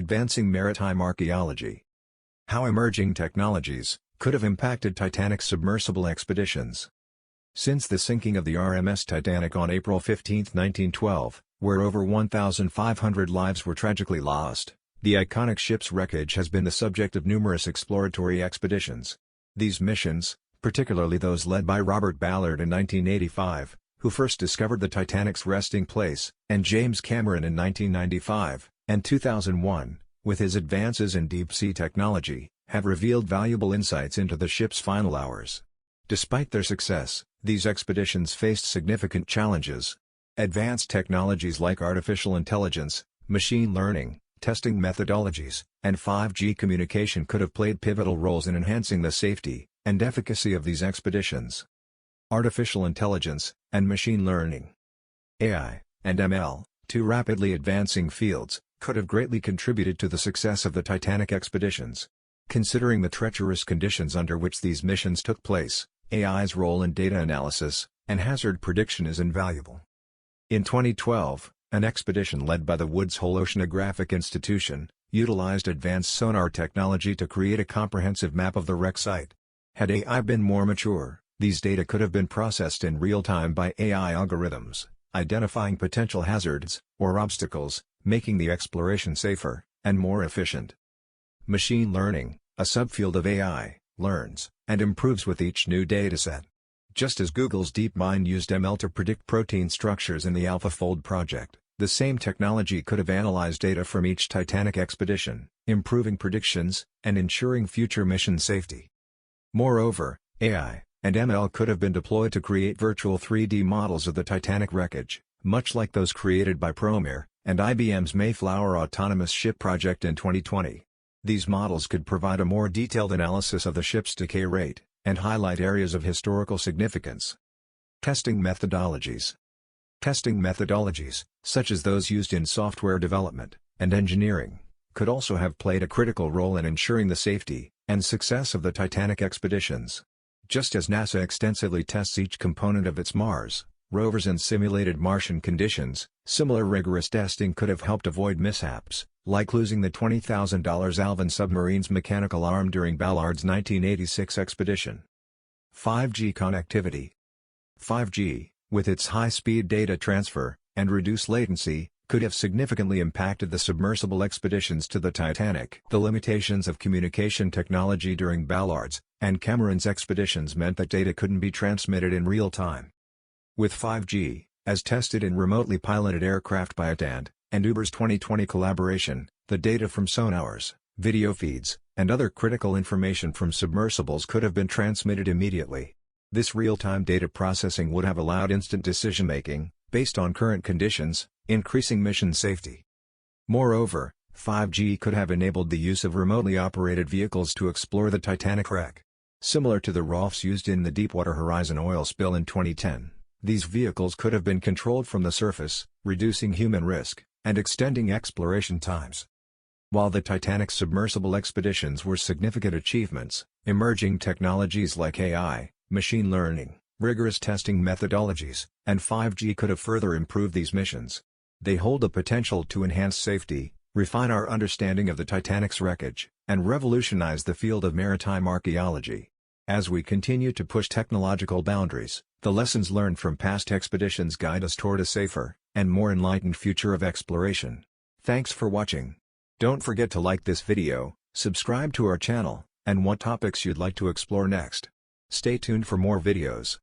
Advancing Maritime Archaeology. How emerging technologies could have impacted Titanic's submersible expeditions. Since the sinking of the RMS Titanic on April 15, 1912, where over 1,500 lives were tragically lost, the iconic ship's wreckage has been the subject of numerous exploratory expeditions. These missions, particularly those led by Robert Ballard in 1985, who first discovered the Titanic's resting place, and James Cameron in 1995 and 2001, with his advances in deep-sea technology, have revealed valuable insights into the ship's final hours. Despite their success, these expeditions faced significant challenges. Advanced technologies like artificial intelligence, machine learning, testing methodologies, and 5G communication could have played pivotal roles in enhancing the safety and efficacy of these expeditions. Artificial intelligence and machine learning, AI, and ML, two rapidly advancing fields, could have greatly contributed to the success of the Titanic expeditions. Considering the treacherous conditions under which these missions took place, AI's role in data analysis and hazard prediction is invaluable. In 2012, an expedition led by the Woods Hole Oceanographic Institution utilized advanced sonar technology to create a comprehensive map of the wreck site. Had AI been more mature, these data could have been processed in real time by AI algorithms, identifying potential hazards or obstacles, making the exploration safer and more efficient. Machine learning, a subfield of AI, learns and improves with each new dataset. Just as Google's DeepMind used ML to predict protein structures in the AlphaFold project, the same technology could have analyzed data from each Titanic expedition, improving predictions and ensuring future mission safety. Moreover, AI and ML could have been deployed to create virtual 3D models of the Titanic wreckage, much like those created by Promare and IBM's Mayflower autonomous ship project in 2020. These models could provide a more detailed analysis of the ship's decay rate and highlight areas of historical significance. Testing methodologies. Testing methodologies, such as those used in software development and engineering, could also have played a critical role in ensuring the safety and success of the Titanic expeditions. Just as NASA extensively tests each component of its Mars rovers in simulated Martian conditions, similar rigorous testing could have helped avoid mishaps, like losing the $20,000 Alvin submarine's mechanical arm during Ballard's 1986 expedition. 5G connectivity. 5G, with its high-speed data transfer and reduced latency, could have significantly impacted the submersible expeditions to the Titanic. The limitations of communication technology during Ballard's and Cameron's expeditions meant that data couldn't be transmitted in real time. With 5G, as tested in remotely piloted aircraft by ITAND and Uber's 2020 collaboration, the data from sonars, video feeds, and other critical information from submersibles could have been transmitted immediately. This real-time data processing would have allowed instant decision-making, based on current conditions, increasing mission safety. Moreover, 5G could have enabled the use of remotely operated vehicles to explore the Titanic wreck. Similar to the ROVs used in the Deepwater Horizon oil spill in 2010, these vehicles could have been controlled from the surface, reducing human risk and extending exploration times. While the Titanic's submersible expeditions were significant achievements, emerging technologies like AI, machine learning, rigorous testing methodologies, and 5G could have further improved these missions. They hold the potential to enhance safety, refine our understanding of the Titanic's wreckage, and revolutionize the field of maritime archaeology. As we continue to push technological boundaries, the lessons learned from past expeditions guide us toward a safer and more enlightened future of exploration. Thanks for watching. Don't forget to like this video, subscribe to our channel, and what topics you'd like to explore next. Stay tuned for more videos.